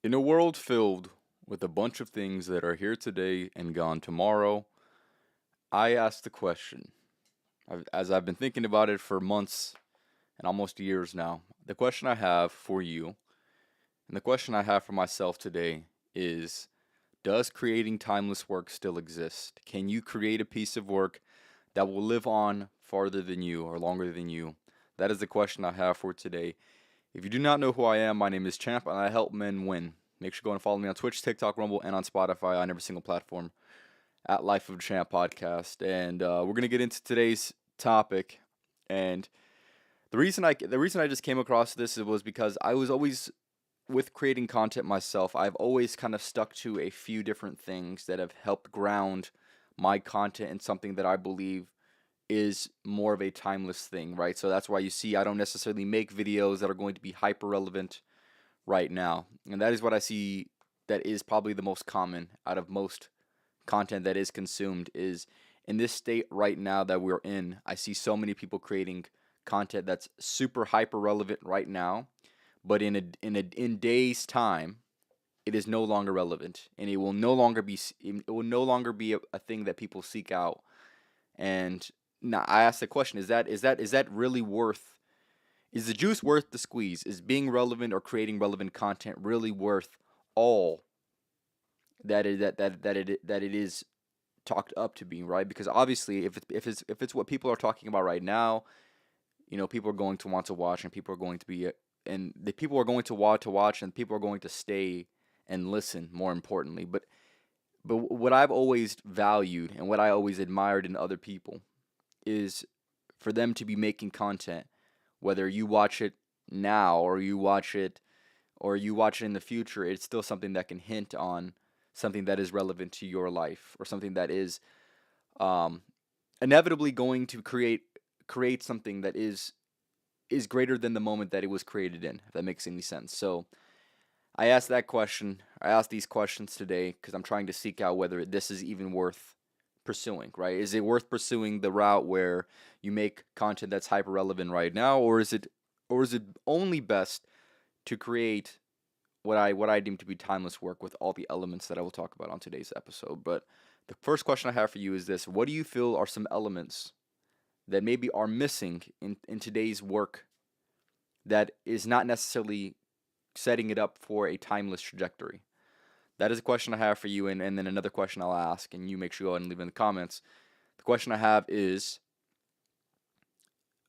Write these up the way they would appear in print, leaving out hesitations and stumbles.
In a world filled with a bunch of things that are here today and gone tomorrow, I asked the question, as I've been thinking about it for months and almost years now. The question I have for you, and the question I have for myself today is, does creating timeless work still exist? Can you create a piece of work that will live on farther than you or longer than you? That is the question I have for today. If you do not know who I am, my name is Champ, and I help men win. Make sure to go and follow me on Twitch, TikTok, Rumble, and on Spotify on every single platform at Life of a Champ podcast. And we're gonna get into today's topic. And the reason I just came across this was because I was always with creating content myself. I've always kind of stuck to a few different things that have helped ground my content in something that I believe is more of a timeless thing, right? So that's why you see I don't necessarily make videos that are going to be hyper relevant right now. And that is what I see that is probably the most common out of most content that is consumed is in this state right now that we're in. I see so many people creating content that's super hyper relevant right now, but in days time it is no longer relevant and it will no longer be a thing that people seek out. And now I ask the question, is that really worth, is the juice worth the squeeze? Is being relevant or creating relevant content really worth all that it is talked up to be, right? Because obviously, if it's what people are talking about right now, people are going to want to watch, and people are going to be, and the people are going to want to watch, and people are going to stay and listen. More importantly, but what I've always valued and what I always admired in other people is for them to be making content, whether you watch it now or you watch it in the future, it's still something that can hint on something that is relevant to your life or something that is um, inevitably going to create something that is greater than the moment that it was created in, if that makes any sense. So I asked that question. I asked these questions today because I'm trying to seek out whether this is even worth pursuing, right? Is it worth pursuing the route where you make content that's hyper relevant right now, or is it only best to create what I deem to be timeless work with all the elements that I will talk about on today's episode? But the first question I have for you is this: what do you feel are some elements that maybe are missing in today's work that is not necessarily setting it up for a timeless trajectory? That is a question I have for you, and then another question I'll ask, and you make sure you go ahead and leave in the comments. The question I have is,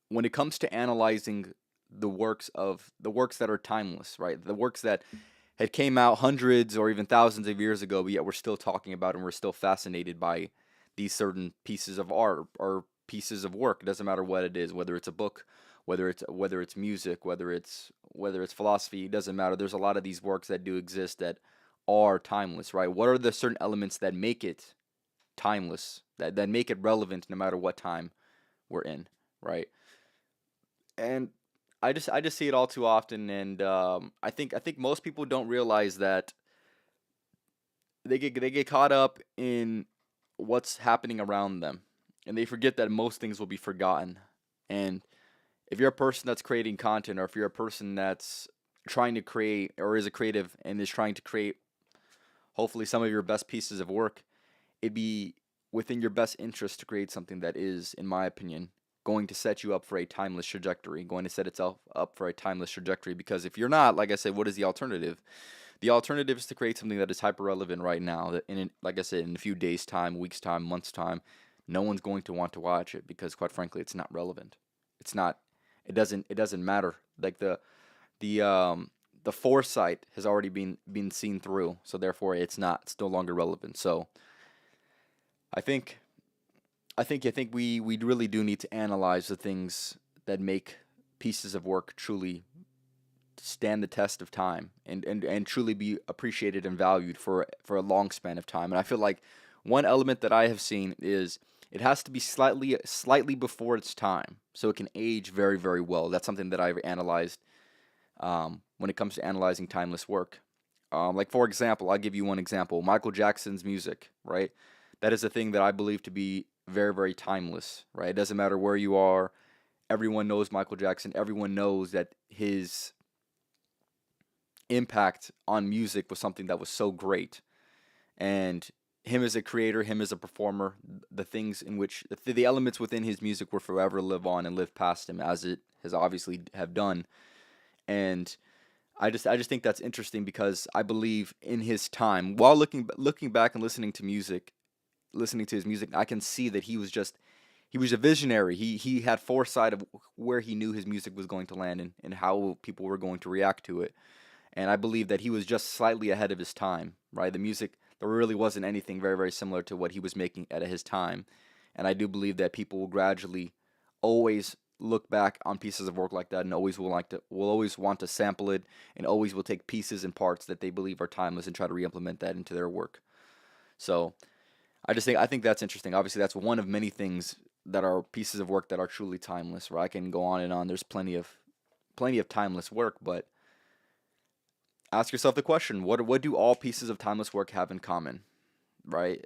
when it comes to analyzing the works that are timeless, right? The works that had came out hundreds or even thousands of years ago, but yet we're still talking about and we're still fascinated by these certain pieces of art or pieces of work. It doesn't matter what it is, whether it's a book, whether it's music, whether it's philosophy. It doesn't matter. There's a lot of these works that do exist that are timeless, right? What are the certain elements that make it timeless, that make it relevant no matter what time we're in, right? And I just see it all too often, and I think most people don't realize that they get caught up in what's happening around them, and they forget that most things will be forgotten. And if you're a person that's creating content, or if you're a person that's trying to create, or is a creative and is trying to create, hopefully, some of your best pieces of work, it'd be within your best interest to create something that is, in my opinion, going to set you up for a timeless trajectory, going to set itself up for a timeless trajectory. Because if you're not, like I said, what is the alternative? The alternative is to create something that is hyper relevant right now. That like I said, in a few days' time, weeks' time, months' time, no one's going to want to watch it because, quite frankly, it's not relevant. It's not. It doesn't matter. Like the foresight has already been seen through, so therefore it's not. It's no longer relevant. So I think I think we really do need to analyze the things that make pieces of work truly stand the test of time and truly be appreciated and valued for a long span of time. And I feel like one element that I have seen is it has to be slightly before its time so it can age very, very well. That's something that I've analyzed when it comes to analyzing timeless work. Like, for example, I'll give you one example: Michael Jackson's music, right? That is a thing that I believe to be very, very timeless, right? It doesn't matter where you are. Everyone knows Michael Jackson. Everyone knows that impact on music was something that was so great. And him as a creator, him as a performer, the things in which the elements within his music will forever live on and live past him, as it has obviously have done. And I just think that's interesting because I believe in his time, while looking back and listening to his music, I can see that he was a visionary. He had foresight of where he knew his music was going to land, and how people were going to react to it. And I believe that he was just slightly ahead of his time, right? The music, there really wasn't anything very, very similar to what he was making at his time. And I do believe that people will gradually always look back on pieces of work like that, and will always want to sample it, and always will take pieces and parts that they believe are timeless and try to re-implement that into their work. So I think that's interesting. Obviously, that's one of many things that are pieces of work that are truly timeless. Right? I can go on and on. There's plenty of timeless work, but ask yourself the question: what do all pieces of timeless work have in common? Right?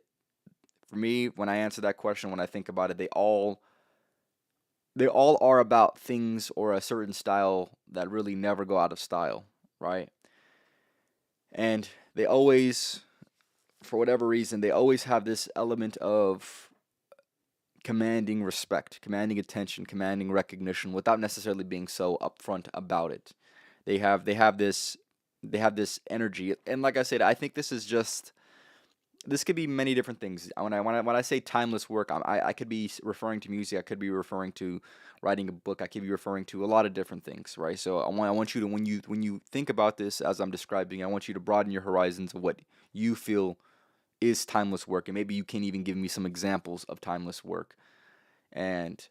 For me, when I answer that question, when I think about it, they all are about things or a certain style that really never go out of style, right? And they always, for whatever reason, they always have this element of commanding respect, commanding attention, commanding recognition without necessarily being so upfront about it. They have this energy, and like I said, I think this could be many different things. When I say timeless work, I could be referring to music. I could be referring to writing a book. I could be referring to a lot of different things, right? So I want you to, when you think about this as I'm describing, I want you to broaden your horizons of what you feel is timeless work, and maybe you can even give me some examples of timeless work. And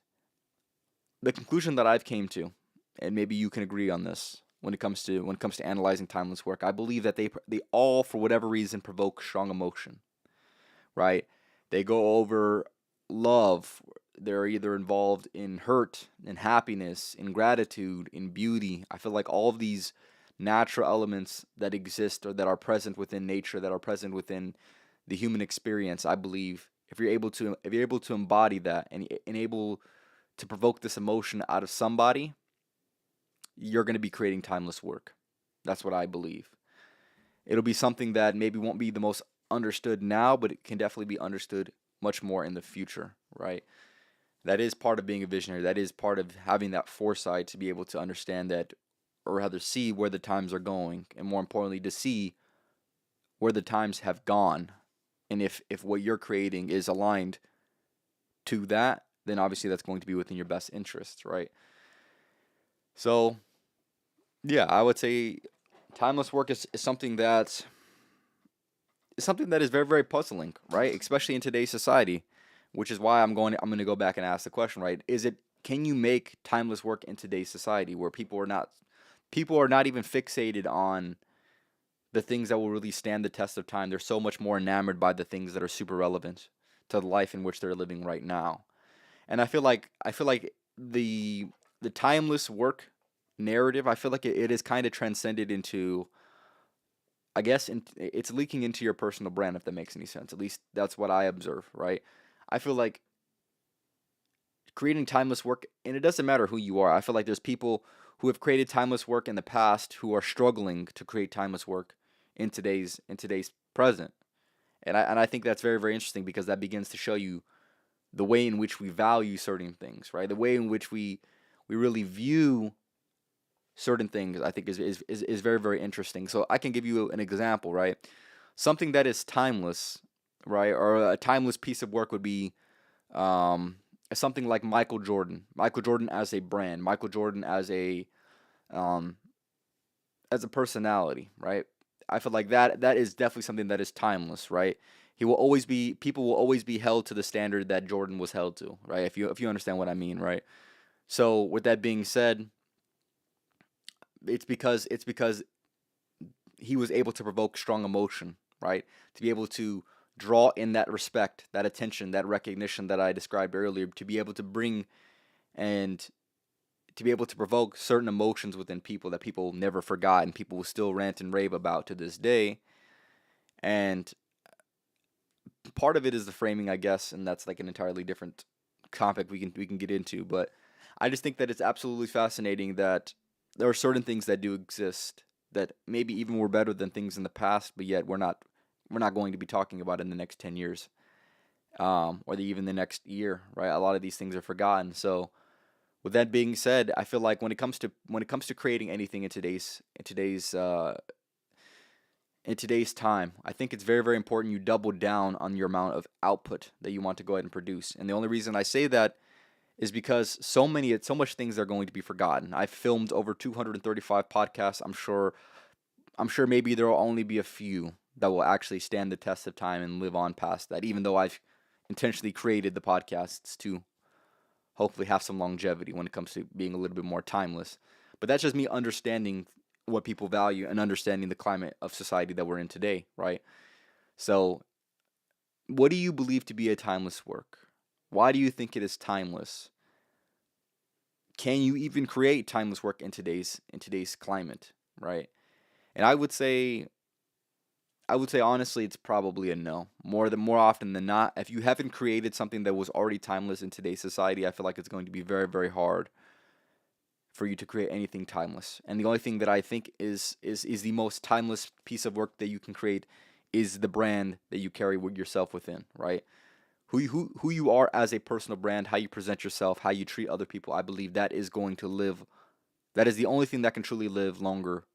the conclusion that I've came to, and maybe you can agree on this, when it comes to analyzing timeless work, I believe that they all, for whatever reason, provoke strong emotion, right? They go over love. They're either involved in hurt, in happiness, in gratitude, in beauty. I feel like all of these natural elements that exist or that are present within nature, that are present within the human experience, I believe if you're able to embody that, and able to provoke this emotion out of somebody, you're going to be creating timeless work. That's what I believe. It'll be something that maybe won't be the most understood now, but it can definitely be understood much more in the future, right? That is part of being a visionary. That is part of having that foresight to be able to understand that, or rather see where the times are going, and more importantly, to see where the times have gone. And if what you're creating is aligned to that, then obviously that's going to be within your best interests, right? So, yeah, I would say timeless work is something that is very, very puzzling, right? Especially in today's society, which is why I'm going to go back and ask the question, right? Can you make timeless work in today's society where people are not even fixated on the things that will really stand the test of time? They're so much more enamored by the things that are super relevant to the life in which they're living right now. And I feel like the timeless work narrative, I feel like it is kind of transcended into, I guess, it's leaking into your personal brand, if that makes any sense. At least that's what I observe, right? I feel like creating timeless work, and it doesn't matter who you are. I feel like there's people who have created timeless work in the past who are struggling to create timeless work in today's present. And I think that's very, very interesting because that begins to show you the way in which we value certain things, right? The way in which we really view certain things, I think is very, very interesting. So I can give you an example, right? Something that is timeless, right? Or a timeless piece of work would be um, something like Michael Jordan. Michael Jordan as a brand, Michael Jordan um, as a personality, right? I feel like that is definitely something that is timeless, right? People will always be held to the standard that Jordan was held to, right? If you understand what I mean, right? So with that being said, it's because he was able to provoke strong emotion, right? To be able to draw in that respect, that attention, that recognition that I described earlier, to be able to bring and to be able to provoke certain emotions within people that people never forgot and people will still rant and rave about to this day. And part of it is the framing, I guess, and that's like an entirely different topic we can get into. But I just think that it's absolutely fascinating that there are certain things that do exist that maybe even were better than things in the past, but yet we're not going to be talking about in the next 10 years, even the next year, right? A lot of these things are forgotten. So with that being said, I feel like when it comes to creating anything in today's time, I think it's very, very important you double down on your amount of output that you want to go ahead and produce. And the only reason I say that is because so much things are going to be forgotten. I've filmed over 235 podcasts. I'm sure maybe there will only be a few that will actually stand the test of time and live on past that, even though I've intentionally created the podcasts to hopefully have some longevity when it comes to being a little bit more timeless. But that's just me understanding what people value and understanding the climate of society that we're in today, right? So, what do you believe to be a timeless work? Why do you think it is timeless? Can you even create timeless work in today's climate, right? And I would say honestly, it's probably a no. More often than not, if you haven't created something that was already timeless in today's society, I feel like it's going to be very, very hard for you to create anything timeless. And the only thing that I think is the most timeless piece of work that you can create is the brand that you carry with yourself within, right? Who you are as a personal brand, how you present yourself, how you treat other people. I believe that is going to live. That is the only thing that can truly live longer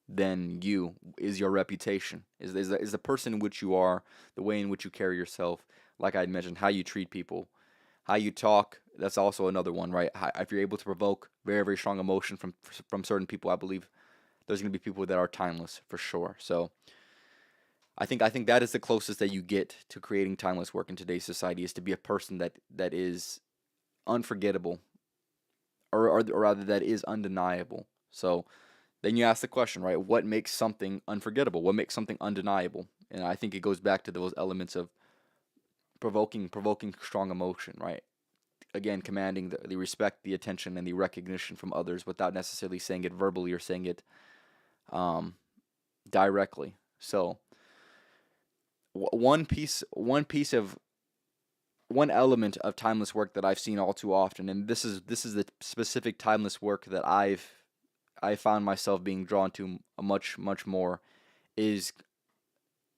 than you, is your reputation, is the person in which you are, the way in which you carry yourself. Like I mentioned, how you treat people, how you talk. That's also another one, right? If you're able to provoke very, very strong emotion from certain people, I believe there's going to be people that are timeless for sure. So I think that is the closest that you get to creating timeless work in today's society, is to be a person that is unforgettable, or rather that is undeniable. So then you ask the question, right? What makes something unforgettable? What makes something undeniable? And I think it goes back to those elements of provoking strong emotion, right? Again, commanding the respect, the attention, and the recognition from others without necessarily saying it verbally or saying it um, directly. So one element of timeless work that I've seen all too often, and this is the specific timeless work that I found myself being drawn to much, much more, is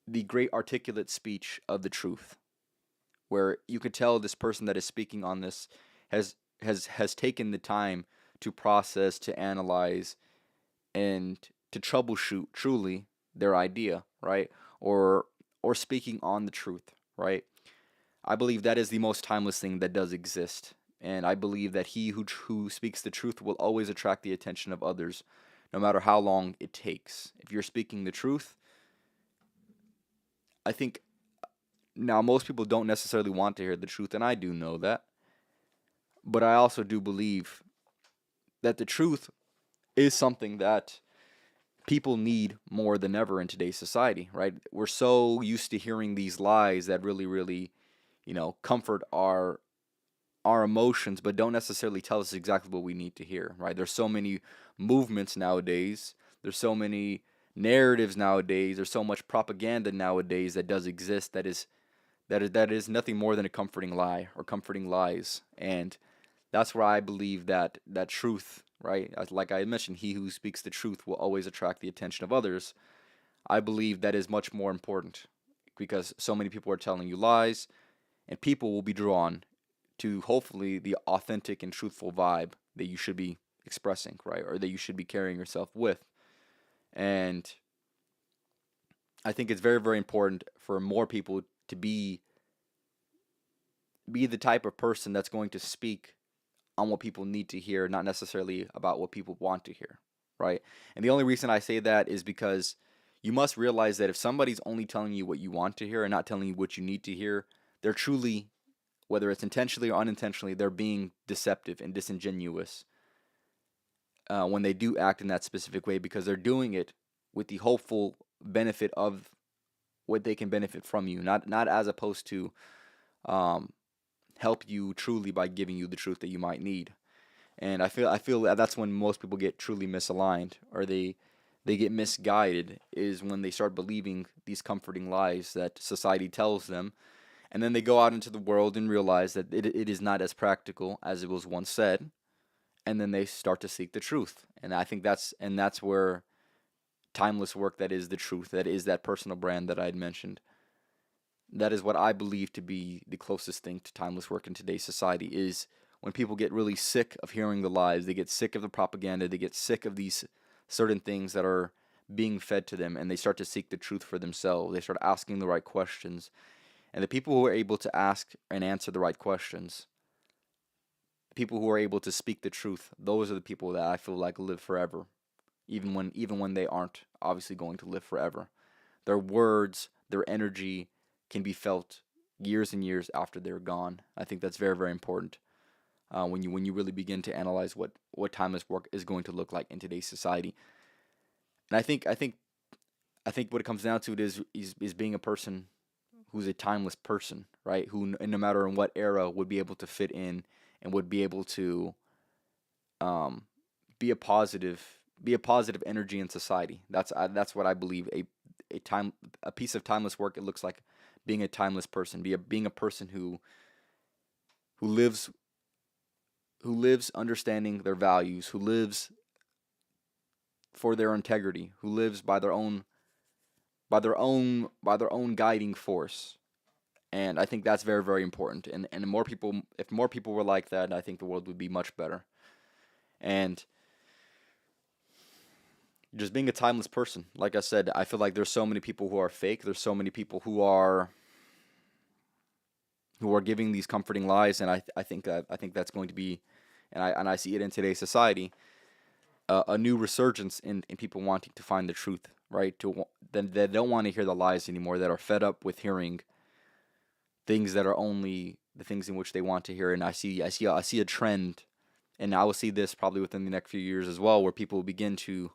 the great articulate speech of the truth, where you could tell this person that is speaking on this has taken the time to process, to analyze, and to troubleshoot truly their idea, right? Or speaking on the truth, right? I believe that is the most timeless thing that does exist. And I believe that he who speaks the truth will always attract the attention of others, no matter how long it takes. If you're speaking the truth, I think now most people don't necessarily want to hear the truth, and I do know that. But I also do believe that the truth is something that people need more than ever in today's society, right? We're so used to hearing these lies that really, really, comfort our emotions, but don't necessarily tell us exactly what we need to hear, right? There's so many movements nowadays. There's so many narratives nowadays. There's so much propaganda nowadays that does exist that is nothing more than a comforting lie or comforting lies. And that's where I believe that truth, right? Like I mentioned, he who speaks the truth will always attract the attention of others. I believe that is much more important because so many people are telling you lies, and people will be drawn to hopefully the authentic and truthful vibe that you should be expressing, right? Or that you should be carrying yourself with. And I think it's very, very important for more people to be the type of person that's going to speak on what people need to hear, not necessarily about what people want to hear, right? And the only reason I say that is because you must realize that if somebody's only telling you what you want to hear and not telling you what you need to hear, they're truly, whether it's intentionally or unintentionally, they're being deceptive and disingenuous when they do act in that specific way, because they're doing it with the hopeful benefit of what they can benefit from you, not as opposed to um, help you truly by giving you the truth that you might need. And I feel that that's when most people get truly misaligned, or they get misguided, is when they start believing these comforting lies that society tells them, and then they go out into the world and realize that it is not as practical as it was once said, and then they start to seek the truth. And I think that's where timeless work that is the truth, that is that personal brand that I had mentioned. That is what I believe to be the closest thing to timeless work in today's society, is when people get really sick of hearing the lies, they get sick of the propaganda, they get sick of these certain things that are being fed to them, and they start to seek the truth for themselves. They start asking the right questions. And the people who are able to ask and answer the right questions, people who are able to speak the truth, those are the people that I feel like live forever, even when they aren't obviously going to live forever. Their words, their energy can be felt years and years after they're gone. I think that's very, very important when you really begin to analyze what timeless work is going to look like in today's society. And I think what it comes down to it is being a person who's a timeless person, right? Who, no matter in what era, would be able to fit in and would be able to um, be a positive be a positive energy in society. That's what I believe. A piece of timeless work. It looks like being a timeless person. Being a person who lives understanding their values, who lives for their integrity, who lives by their own guiding force. And I think that's very, very important. And more people, if more people were like that, I think the world would be much better. And just being a timeless person, like I said, I feel like there's so many people who are fake. There's so many people who are giving these comforting lies, and I think that's going to be, and I see it in today's society, a new resurgence in people wanting to find the truth, right? That don't want to hear the lies anymore. That are fed up with hearing things that are only the things in which they want to hear. And I see a trend, and I will see this probably within the next few years as well, where people will begin to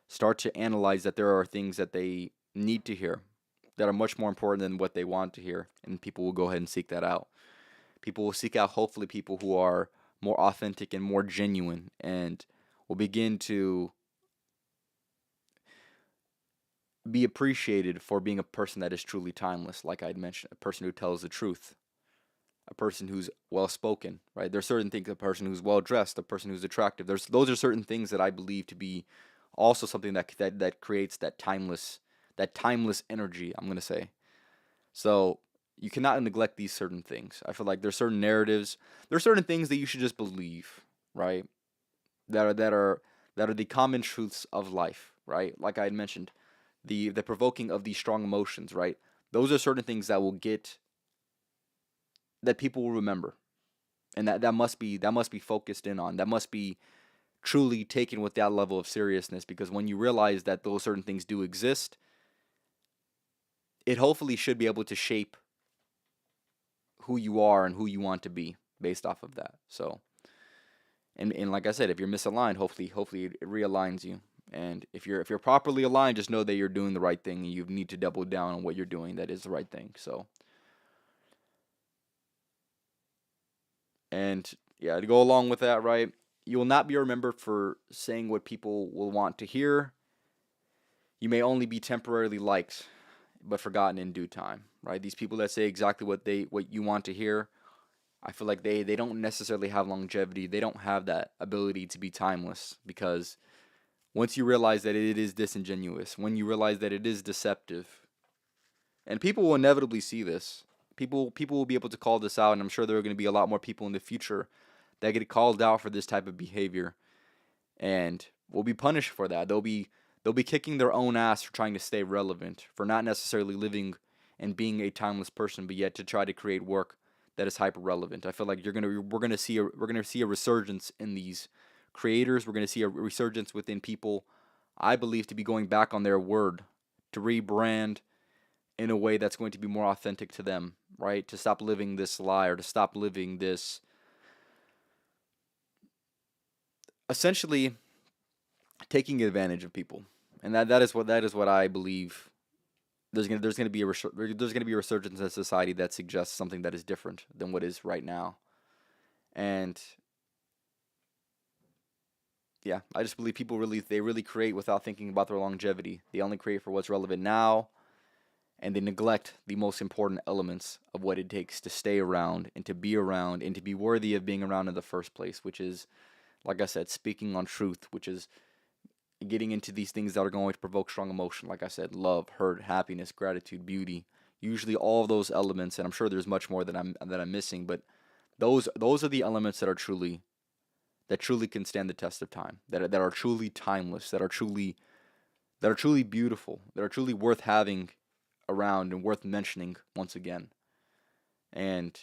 start to analyze that there are things that they need to hear that are much more important than what they want to hear, and people will go ahead and seek that out. People will seek out, hopefully, people who are more authentic and more genuine, and will begin to be appreciated for being a person that is truly timeless. Like I had mentioned, a person who tells the truth, a person who's well spoken, right? There's certain things, a person who's well dressed, a person who's attractive. Those are certain things that I believe to be also something that creates that timeless energy, I'm gonna say. So you cannot neglect these certain things. I feel like there's certain narratives, there's certain things that you should just believe, right? That are the common truths of life, right? Like I had mentioned, the provoking of these strong emotions, right? Those are certain things that people will remember, and that must be focused in on. That must be truly taken with that level of seriousness, because when you realize that those certain things do exist, it hopefully should be able to shape who you are and who you want to be based off of that. So, and like I said, if you're misaligned, hopefully it realigns you. And if you're properly aligned, just know that you're doing the right thing, and you need to double down on what you're doing that is the right thing. So, and yeah, to go along with that, right? You will not be remembered for saying what people will want to hear. You may only be temporarily liked, but forgotten in due time, right? These people that say exactly what you want to hear, I feel like they don't necessarily have longevity. They don't have that ability to be timeless, because once you realize that it is disingenuous, when you realize that it is deceptive, and people will inevitably see this. People will be able to call this out, and I'm sure there are going to be a lot more people in the future that get called out for this type of behavior, and will be punished for that. They'll be kicking their own ass for trying to stay relevant, for not necessarily living and being a timeless person, but yet to try to create work that is hyper relevant. I feel like we're gonna see a resurgence in these creators. We're gonna see a resurgence within people, I believe, to be going back on their word, to rebrand in a way that's going to be more authentic to them, right? To stop living this lie, or to stop living this, essentially taking advantage of people. And that is what I believe. There's gonna be a resurgence in society that suggests something that is different than what is right now. And yeah, I just believe people really create without thinking about their longevity. They only create for what's relevant now, and they neglect the most important elements of what it takes to stay around and to be around and to be worthy of being around in the first place, which is, like I said, speaking on truth, which is getting into these things that are going to provoke strong emotion, like I said, love, hurt, happiness, gratitude, beauty. Usually all of those elements, and I'm sure there's much more that I'm missing, but those are the elements that truly can stand the test of time, that are truly timeless, that are truly beautiful, that are truly worth having around and worth mentioning once again. And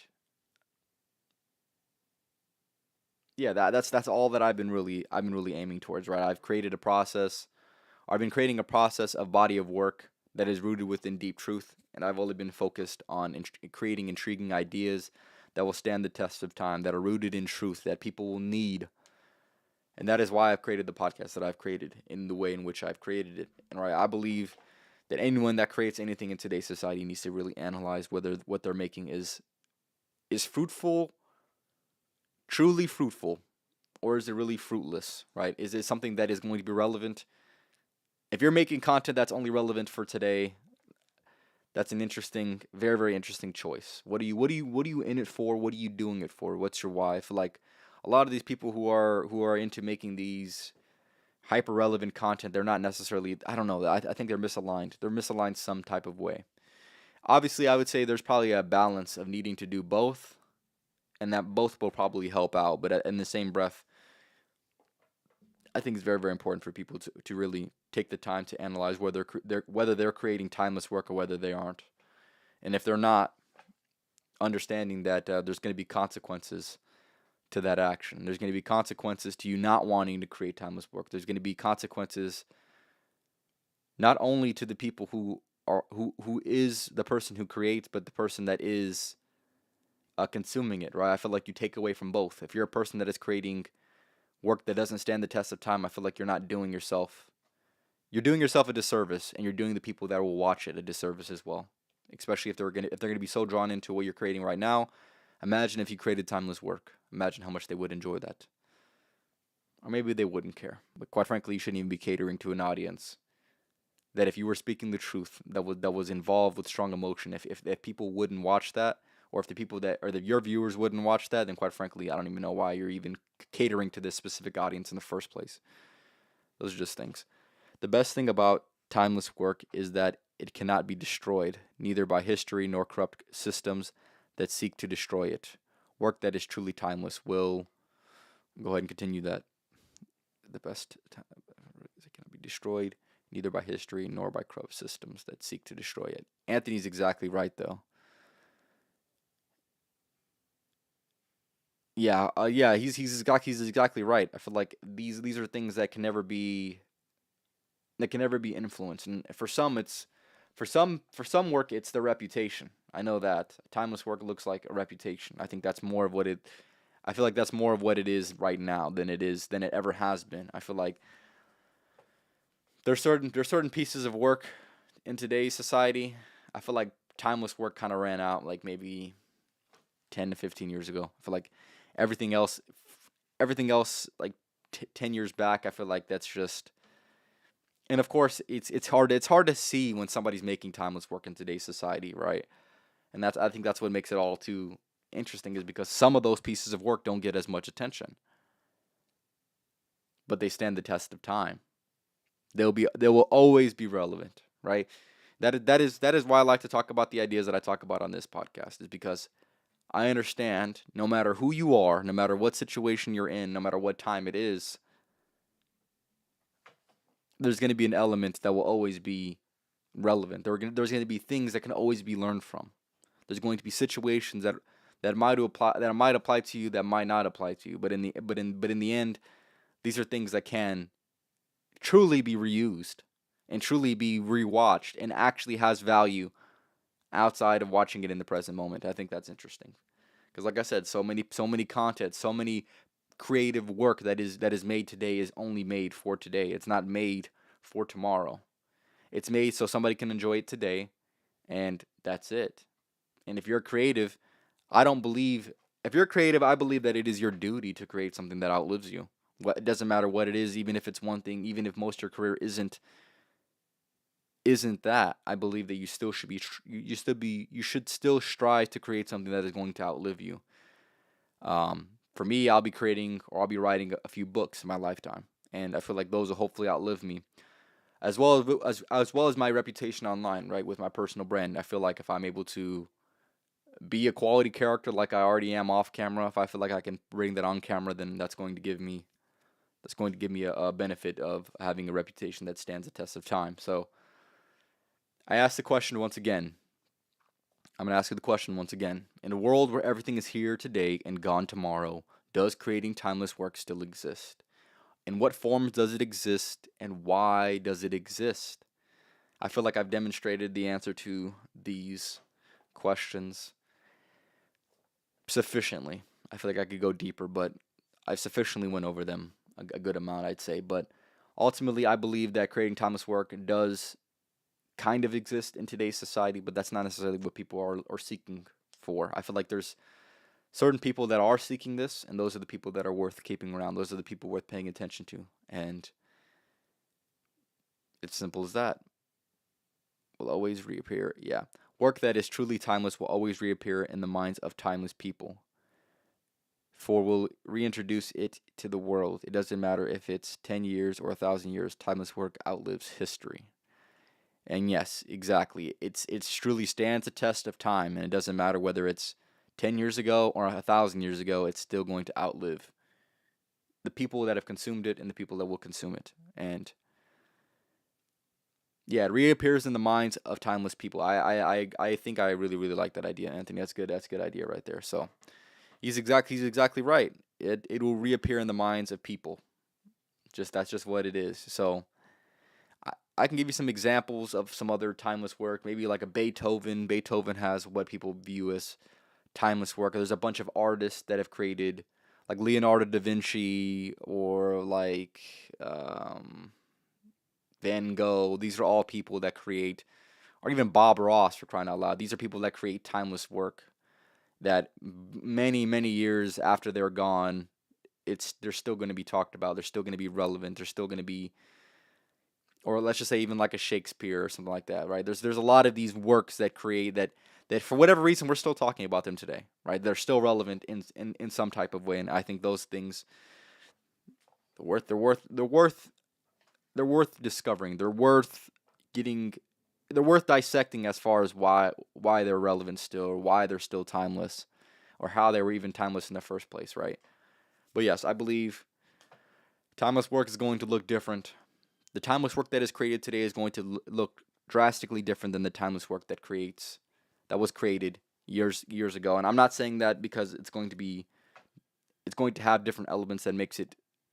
yeah, that's all that I've been really aiming towards, right? I've been creating a process of body of work that is rooted within deep truth, and I've only been focused on creating intriguing ideas that will stand the test of time, that are rooted in truth, that people will need. And that is why I've created the podcast that I've created in the way in which I've created it. And right, I believe that anyone that creates anything in today's society needs to really analyze whether what they're making is fruitful, truly fruitful, or is it really fruitless, right? Is it something that is going to be relevant? If you're making content that's only relevant for today, that's an interesting, very, very interesting choice. What are you in it for? What are you doing it for? What's your why? I feel like a lot of these people who are into making these hyper relevant content, they're not necessarily, I don't know, I think they're misaligned. They're misaligned some type of way. Obviously, I would say there's probably a balance of needing to do both, and that both will probably help out. But in the same breath, I think it's very, very important for people to really take the time to analyze whether they're creating timeless work or whether they aren't. And if they're not, understanding that there's going to be consequences to that action. There's going to be consequences to you not wanting to create timeless work. There's going to be consequences not only to the people who is the person who creates, but the person that is consuming it. Right? I feel like you take away from both. If you're a person that is creating work that doesn't stand the test of time, I feel like you're doing yourself a disservice, and you're doing the people that will watch it a disservice as well. Especially if they're gonna be so drawn into what you're creating right now. Imagine if you created timeless work. Imagine how much they would enjoy that. Or maybe they wouldn't care. But quite frankly, you shouldn't even be catering to an audience that if you were speaking the truth, that was involved with strong emotion, if people wouldn't watch that, or if the people that or your viewers wouldn't watch that, then quite frankly, I don't even know why you're even catering to this specific audience in the first place. Those are just things. The best thing about timeless work is that it cannot be destroyed, neither by history nor corrupt systems that seek to destroy it. Work that is truly timeless will go ahead and continue that. The best time it cannot be destroyed, neither by history nor by corrupt systems that seek to destroy it. Anthony's exactly right, though. Yeah, he's exactly right. I feel like these are things that can never be influenced, and for some work it's the reputation. I know that timeless work looks like a reputation. I feel like that's more of what it is right now than it ever has been. I feel like there's certain pieces of work in today's society. I feel like timeless work kind of ran out like maybe 10 to 15 years ago. I feel like everything else like 10 years back, I feel like that's just. And of course, it's hard to see when somebody's making timeless work in today's society, right? And I think that's what makes it all too interesting, is because some of those pieces of work don't get as much attention, but they stand the test of time. They will always be relevant, right? That is why I like to talk about the ideas that I talk about on this podcast, is because I understand no matter who you are, no matter what situation you're in, no matter what time it is, there's going to be an element that will always be relevant. There's going to be things that can always be learned from. There's going to be situations that might apply to you, that might not apply to you. But in the end, these are things that can truly be reused and truly be rewatched and actually has value outside of watching it in the present moment. I think that's interesting because, like I said, so many content, so many creative work that is made today is only made for today. It's not made for tomorrow. It's made so somebody can enjoy it today, and that's it. And if you're creative, I don't believe if you're creative, I believe that it is your duty to create something that outlives you. It doesn't matter what it is, even if it's one thing, even if most of your career isn't that. I believe that you still should be you should still strive to create something that is going to outlive you. For me, I'll be creating or I'll be writing a few books in my lifetime. and I feel like those will hopefully outlive me, as well as my reputation online, right, with my personal brand. I feel like if I'm able to be a quality character like I already am off camera, if I feel like I can bring that on camera, then that's going to give me a benefit of having a reputation that stands the test of time. So I ask the question once again. I'm going to ask you the question once again. In a world where everything is here today and gone tomorrow, does creating timeless work still exist? In what forms does it exist, and why does it exist? I feel like I've demonstrated the answer to these questions sufficiently. I feel like I could go deeper, but I've sufficiently went over them a good amount, I'd say. But ultimately, I believe that creating timeless work does kind of exist in today's society, but that's not necessarily what people are seeking for. I feel like there's certain people that are seeking this, and those are the people that are worth keeping around. Those are the people worth paying attention to. And it's simple as that. Will always reappear. Yeah. Work that is truly timeless will always reappear in the minds of timeless people, for we'll reintroduce it to the world. It doesn't matter if it's 10 years or 1,000 years, timeless work outlives history. And yes, exactly. It's truly stands the test of time, and it doesn't matter whether it's 10 years ago or 1,000 years ago, it's still going to outlive the people that have consumed it and the people that will consume it. And yeah, it reappears in the minds of timeless people. I think I really, really like that idea, Anthony. That's good. That's a good idea right there. So he's exactly right. It will reappear in the minds of people. That's just what it is. So I can give you some examples of some other timeless work. Maybe like a Beethoven. Beethoven has what people view as timeless work. There's a bunch of artists that have created, like Leonardo da Vinci or like Van Gogh. These are all people that create, or even Bob Ross, for crying out loud. These are people that create timeless work that many, many years after they're gone, they're still going to be talked about. They're still going to be relevant. They're still going to be, or let's just say even like a Shakespeare or something like that, right? There's a lot of these works that create that for whatever reason we're still talking about them today, right? They're still relevant in some type of way, and I think those things they're worth discovering. Getting they're worth dissecting as far as why they're relevant still, or why they're still timeless, or how they were even timeless in the first place, right? But yes, I believe timeless work is going to look different. The timeless work that is created today is going to look drastically different than the timeless work that was created years ago. And I'm not saying that because it's going to have different elements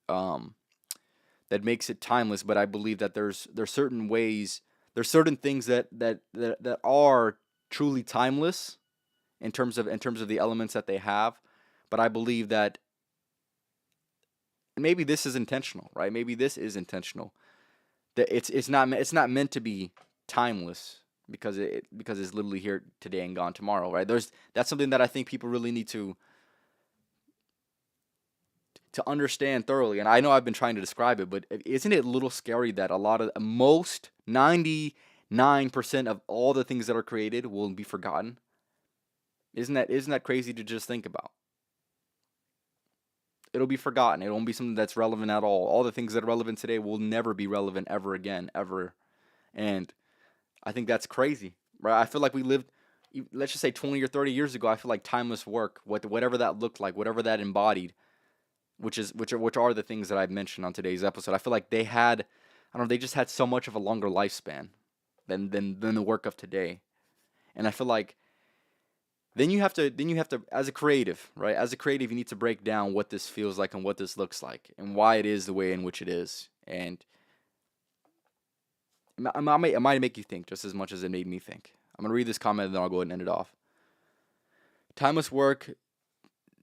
um that makes it timeless, but I believe that there's certain ways, there's certain things that are truly timeless in terms of the elements that they have. But I believe that maybe this is intentional, right? Maybe this is intentional. That it's not meant to be timeless because it's literally here today and gone tomorrow, right? That's something that I think people really need to understand thoroughly. And I know I've been trying to describe it, but isn't it a little scary that a lot of most 99% of all the things that are created will be forgotten? Isn't that crazy to just think about? It'll be forgotten. It won't be something that's relevant at all. All the things that are relevant today will never be relevant ever again, ever. And I think that's crazy, right? I feel like we lived, let's just say 20 or 30 years ago. I feel like timeless work, whatever that looked like, whatever that embodied, which are the things that I've mentioned on today's episode. I feel like I don't know, they just had so much of a longer lifespan than the work of today. And I feel like then you have to as a creative, right? As a creative, you need to break down what this feels like and what this looks like and why it is the way in which it is. And it might make you think just as much as it made me think. I'm gonna read this comment and then I'll go ahead and end it off. Timeless work,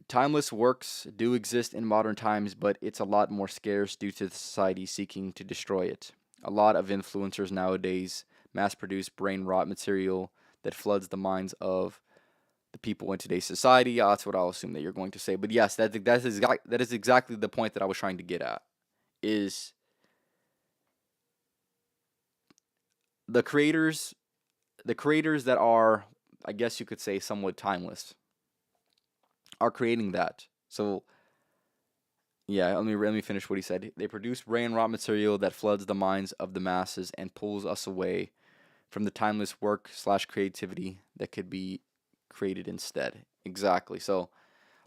timeless works do exist in modern times, but it's a lot more scarce due to society seeking to destroy it. A lot of influencers nowadays mass produce brain rot material that floods the minds of the people in today's society. Yeah, that's what I'll assume that you're going to say. But yes, that is exactly the point that I was trying to get at. Is the creators the creators that are, I guess you could say, somewhat timeless, are creating that. So Yeah, let me finish what he said. They produce brain rot material that floods the minds of the masses and pulls us away from the timeless work slash creativity that could be created instead. Exactly. So,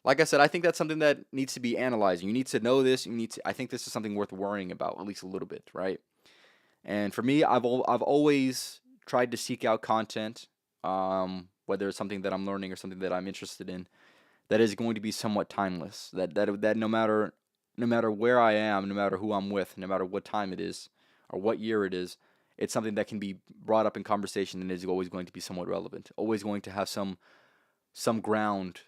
like I said, I think that's something that needs to be analyzed. You need to know this. You need to. I think this is something worth worrying about, at least a little bit, right? And for me, I've always tried to seek out content, whether it's something that I'm learning or something that I'm interested in, that is going to be somewhat timeless. That no matter where I am, no matter who I'm with, no matter what time it is or what year it is, it's something that can be brought up in conversation and is always going to be somewhat relevant. Always going to have some ground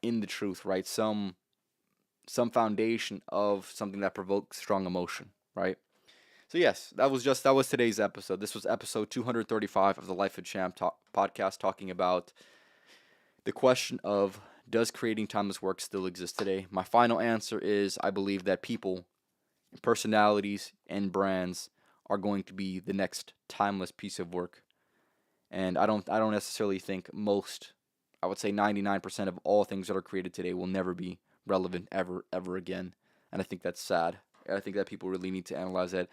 in the truth, right? Some foundation of something that provokes strong emotion, right? So yes, that was today's episode. This was episode 235 of the Life of Champ podcast, talking about the question of, does creating timeless work still exist today? My final answer is, I believe that people, personalities, and brands are going to be the next timeless piece of work. And I don't necessarily think most, I would say 99% of all things that are created today will never be relevant ever again. And I think that's sad. I think that people really need to analyze that.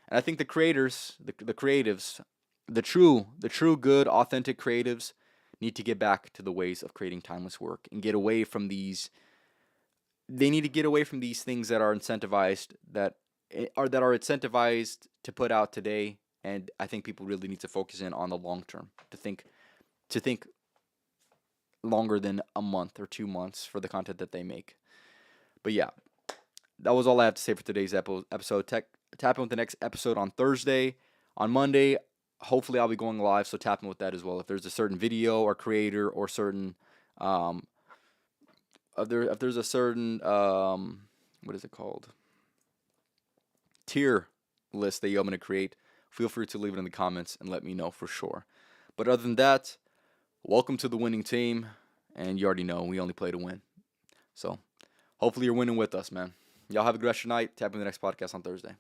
And I think the creators, the creatives, the true good authentic creatives need to get back to the ways of creating timeless work and get away from these. They need to get away from these things that are incentivized, that are incentivized to put out today. And I think people really need to focus in on the long term, to think longer than a month or 2 months for the content that they make. But yeah, that was all I have to say for today's episode. Tap in with the next episode on Thursday. On Monday, hopefully I'll be going live, so tap in with that as well. If there's a certain video or creator or certain, um, if there's a certain, what is it called, tier list that I'm going to create, feel free to leave it in the comments and let me know for sure. But other than that, welcome to the winning team, and you already know we only play to win. So hopefully you're winning with us, man. Y'all have a good rest of your night. Tap in the next podcast on Thursday.